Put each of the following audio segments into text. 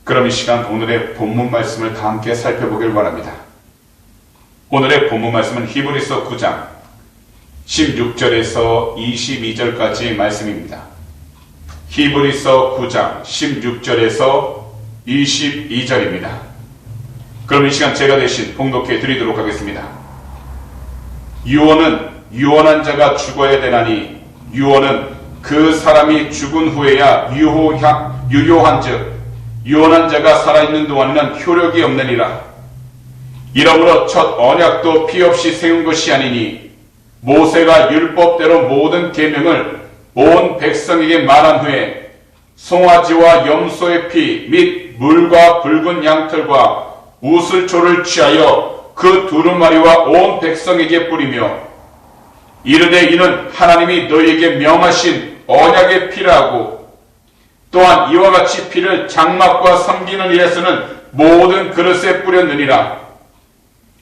그럼 이 시간 오늘의 본문 말씀을 다 함께 살펴보길 바랍니다. 오늘의 본문 말씀은 히브리서 9장 16절에서 22절까지 말씀입니다. 히브리서 9장 16절에서 22절입니다. 그럼 이 시간 제가 대신 봉독해 드리도록 하겠습니다. 유언은 유언한 자가 죽어야 되나니 유언은 그 사람이 죽은 후에야 유효한즉 유언한 자가 살아있는 동안에는 효력이 없느니라. 이러므로 첫 언약도 피 없이 세운 것이 아니니 모세가 율법대로 모든 계명을 온 백성에게 말한 후에 송아지와 염소의 피 및 물과 붉은 양털과 우슬초를 취하여 그 두루마리와 온 백성에게 뿌리며 이르되 이는 하나님이 너희에게 명하신 언약의 피라고 또한 이와 같이 피를 장막과 섬기는 일에서는 모든 그릇에 뿌렸느니라.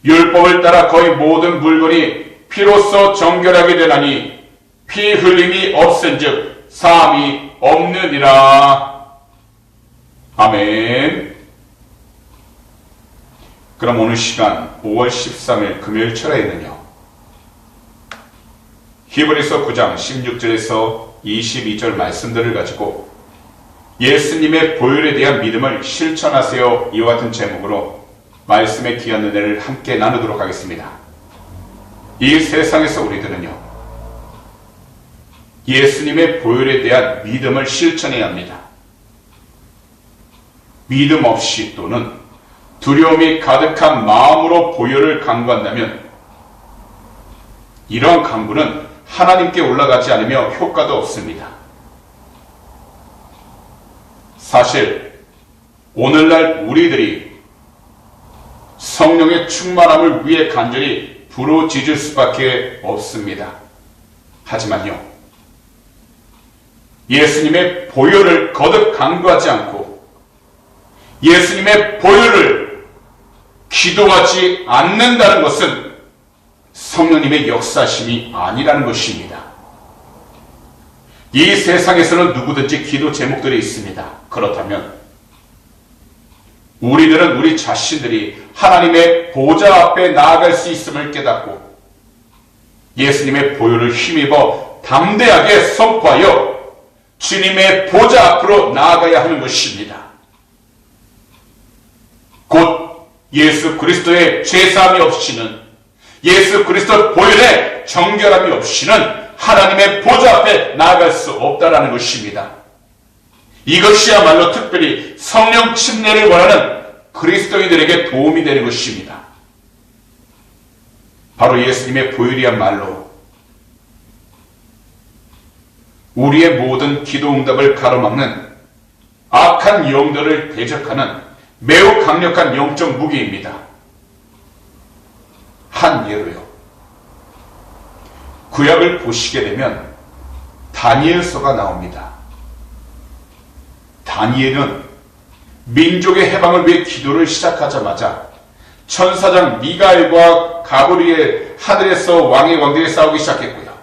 율법을 따라 거의 모든 물건이 피로써 정결하게 되나니 피 흘림이 없은즉 사함이 없느니라. 아멘. 그럼 오늘 시간 5월 13일 금요일 철야에는요, 히브리서 9장 16절에서 22절 말씀들을 가지고 예수님의 보혈에 대한 믿음을 실천하세요, 이와 같은 제목으로 말씀의 귀한 은혜를 함께 나누도록 하겠습니다. 이 세상에서 우리들은요, 예수님의 보혈에 대한 믿음을 실천해야 합니다. 믿음 없이 또는 두려움이 가득한 마음으로 보혈을 간구한다면 이러한 간구는 하나님께 올라가지 않으며 효과도 없습니다. 사실 오늘날 우리들이 성령의 충만함을 위해 간절히 부르짖을 수밖에 없습니다. 하지만요, 예수님의 보혈을 거듭 간구하지 않고 예수님의 보혈을 기도하지 않는다는 것은 성령님의 역사심이 아니라는 것입니다. 이 세상에서는 누구든지 기도 제목들이 있습니다. 그렇다면 우리들은 우리 자신들이 하나님의 보좌 앞에 나아갈 수 있음을 깨닫고 예수님의 보혈을 힘입어 담대하게 선포하여 주님의 보좌 앞으로 나아가야 하는 것입니다. 곧 예수 그리스도의 죄사함이 없이는, 예수 그리스도 보혈의 정결함이 없이는 하나님의 보좌 앞에 나아갈 수 없다라는 것입니다. 이것이야말로 특별히 성령 침례를 원하는 그리스도인들에게 도움이 되는 것입니다. 바로 예수님의 보혈이야말로 우리의 모든 기도 응답을 가로막는 악한 영들을 대적하는 매우 강력한 영적 무기입니다. 한 예로요, 구약을 보시게 되면 다니엘서가 나옵니다. 다니엘은 민족의 해방을 위해 기도를 시작하자마자 천사장 미가엘과 가브리엘 하늘에서 왕의 왕들이 싸우기 시작했고요.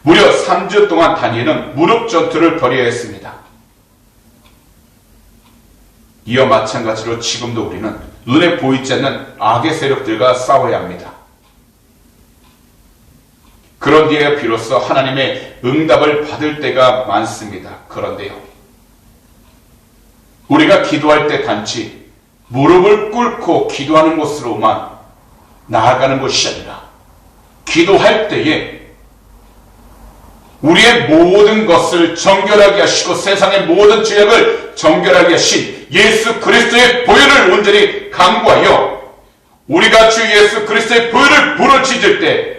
무려 3주 동안 다니엘은 무릎 전투를 벌여야 했습니다. 이와 마찬가지로 지금도 우리는 눈에 보이지 않는 악의 세력들과 싸워야 합니다. 그런 뒤에 비로소 하나님의 응답을 받을 때가 많습니다. 그런데요, 우리가 기도할 때 단지 무릎을 꿇고 기도하는 것으로만 나아가는 것이 아니라 기도할 때에 우리의 모든 것을 정결하게 하시고 세상의 모든 죄악을 정결하게 하신 예수 그리스도의 보혈을 온전히 간구하여 우리가 주 예수 그리스도의 보혈을 부르짖을 때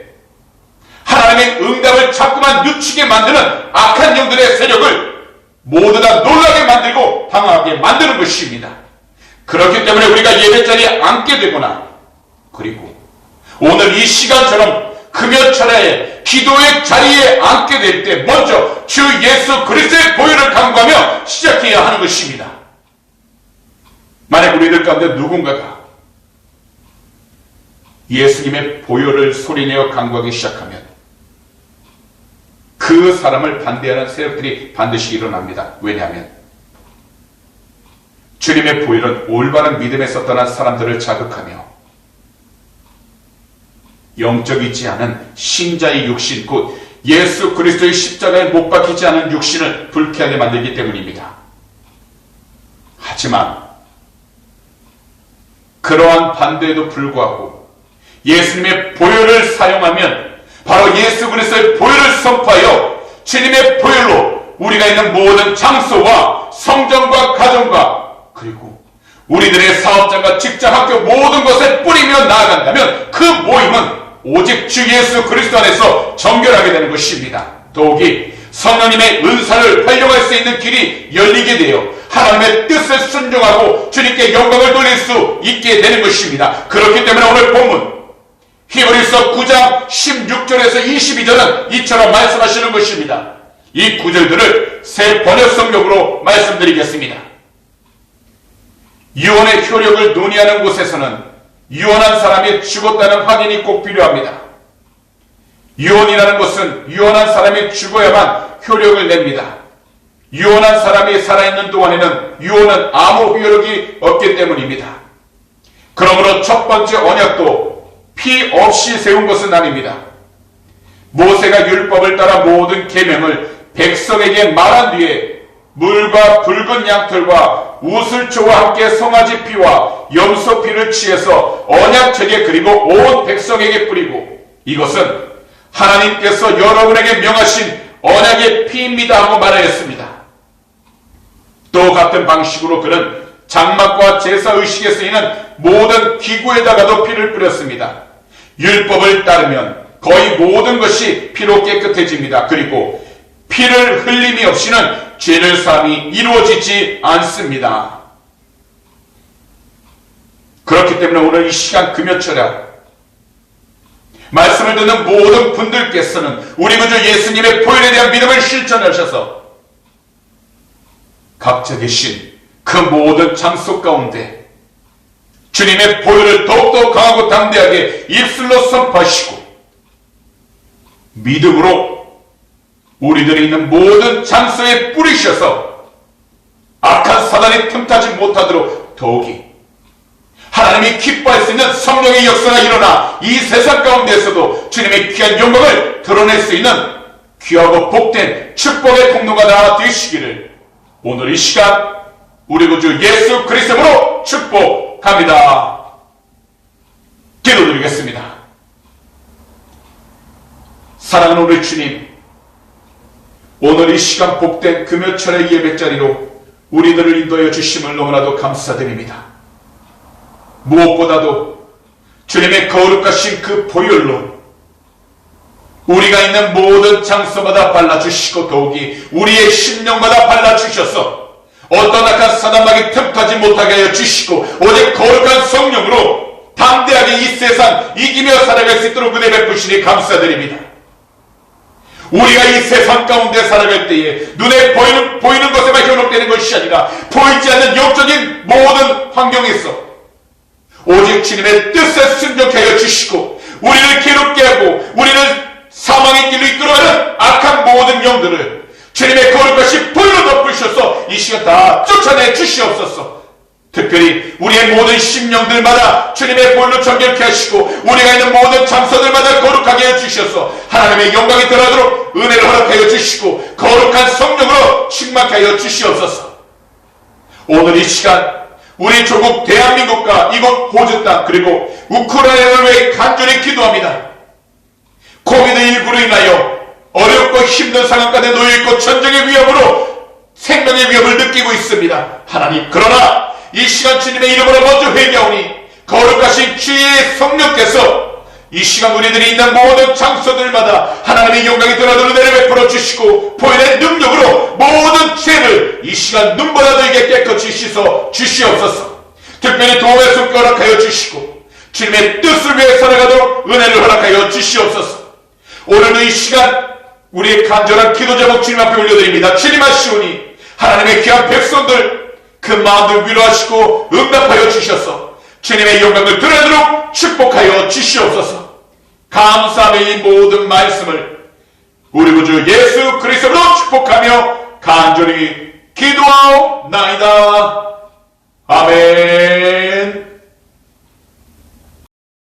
하나님의 응답을 자꾸만 늦추게 만드는 악한 영들의 세력을 모두 다 놀라게 만들고 당하게 만드는 것입니다. 그렇기 때문에 우리가 예배자리에 앉게 되거나, 그리고 오늘 이 시간처럼 금요철야에 기도의 자리에 앉게 될 때 먼저 주 예수 그리스도의 보혈을 간구하며 시작해야 하는 것입니다. 만약 우리들 가운데 누군가가 예수님의 보혈을 소리내어 간구하기 시작하면 그 사람을 반대하는 세력들이 반드시 일어납니다. 왜냐하면 주님의 보혈은 올바른 믿음에서 떠난 사람들을 자극하며 영적이지 않은 신자의 육신, 곧 예수 그리스도의 십자가에 못 박히지 않은 육신을 불쾌하게 만들기 때문입니다. 하지만 그러한 반대에도 불구하고 예수님의 보혈을 사용하면, 바로 예수 그리스도의 보혈을 선포하여 주님의 보혈로 우리가 있는 모든 장소와 성전과 가정과 그리고 우리들의 사업장과 직장, 학교 모든 것에 뿌리며 나아간다면 그 모임은 오직 주 예수 그리스도 안에서 정결하게 되는 것입니다. 더욱이 성령님의 은사를 활용할 수 있는 길이 열리게 되어 하나님의 뜻에 순종하고 주님께 영광을 돌릴 수 있게 되는 것입니다. 그렇기 때문에 오늘 본문 히브리서 9장 16절에서 22절은 이처럼 말씀하시는 것입니다. 이 구절들을 새 번역 성경으로 말씀드리겠습니다. 유언의 효력을 논의하는 곳에서는 유언한 사람이 죽었다는 확인이 꼭 필요합니다. 유언이라는 것은 유언한 사람이 죽어야만 효력을 냅니다. 유언한 사람이 살아있는 동안에는 유언은 아무 효력이 없기 때문입니다. 그러므로 첫 번째 언약도 피 없이 세운 것은 아닙니다. 모세가 율법을 따라 모든 계명을 백성에게 말한 뒤에 물과 붉은 양털과 우슬초와 함께 송아지 피와 염소 피를 취해서 언약책에 그리고 온 백성에게 뿌리고, 이것은 하나님께서 여러분에게 명하신 언약의 피입니다 하고 말하였습니다. 또 같은 방식으로 그는 장막과 제사 의식에 쓰이는 모든 기구에다가도 피를 뿌렸습니다. 율법을 따르면 거의 모든 것이 피로 깨끗해집니다. 그리고 피를 흘림이 없이는 죄를 사함이 이루어지지 않습니다. 그렇기 때문에 오늘 이 시간 금요철에 말씀을 듣는 모든 분들께서는 우리 구주 예수님의 보혈에 대한 믿음을 실천하셔서 각자 계신 그 모든 장소 가운데 주님의 보혈을 더욱더 강하고 담대하게 입술로 선포하시고 믿음으로 우리들이 있는 모든 장소에 뿌리셔서 악한 사단이 틈타지 못하도록 더욱이 하나님이 기뻐할 수 있는 성령의 역사가 일어나 이 세상 가운데에서도 주님의 귀한 영광을 드러낼 수 있는 귀하고 복된 축복의 통로가 다 되시기를 오늘 이 시간 우리 구주 예수 그리스도로 축복합니다. 기도드리겠습니다. 사랑하는 우리 주님, 오늘 이 시간 복된 금요철의 예배자리로 우리들을 인도하여 주심을 너무나도 감사드립니다. 무엇보다도 주님의 거룩하신 그 보혈로 우리가 있는 모든 장소마다 발라주시고 더욱이 우리의 심령마다 발라주셔서 어떤 악한 사단막이 틈타지 못하게 하여 주시고 오직 거룩한 성령으로 담대하게 이 세상 이기며 살아갈 수 있도록 은혜 베푸시니 감사드립니다. 우리가 이 세상 가운데 살아갈 때에 눈에 보이는 것에만 현혹되는 것이 아니라 보이지 않는 영적인 모든 환경에서 오직 주님의 뜻에 순종케 하여 주시고 우리를 괴롭게 하고 우리를 사망의 길로 이끌어가는 악한 모든 영들을 주님의 거룩하신 보혈로 덮으셔서 이 시간 다 쫓아내 주시옵소서. 특별히 우리의 모든 심령들마다 주님의 보혈로 정결케 하시고 우리가 있는 모든 장소들마다 거룩하게 해주셔서 하나님의 영광이 드러나도록 은혜를 허락하여 주시고 거룩한 성령으로 충만케 하여 주시옵소서. 오늘 이 시간 우리 조국 대한민국과 이곳 호주 땅 그리고 우크라이나를 위해 간절히 기도합니다. 코비드19로 인하여 어렵고 힘든 상황 가운데 놓여있고 전쟁의 위협으로 생명의 위협을 느끼고 있습니다. 하나님, 그러나 이 시간 주님의 이름으로 먼저 회개하오니 거룩하신 주의 성령께서 이 시간 우리들이 있는 모든 장소들마다 하나님의 영광이 드러나는 은혜를 베풀어 주시고 보혈의 능력으로 모든 죄를 이 시간 눈보다 들게 깨끗이 씻어 주시옵소서. 특별히 도움의 손길 허락하여 주시고 주님의 뜻을 위해 살아가도록 은혜를 허락하여 주시옵소서. 오늘도 이 시간 우리의 간절한 기도 제목 주님 앞에 올려드립니다. 주님하시오니 하나님의 귀한 백성들 그 마음을 위로하시고 응답하여 주셔서 주님의 영광을 드러내도록 축복하여 주시옵소서. 감사하며 이 모든 말씀을 우리 구주 예수 그리스도로 축복하며 간절히 기도하옵나이다.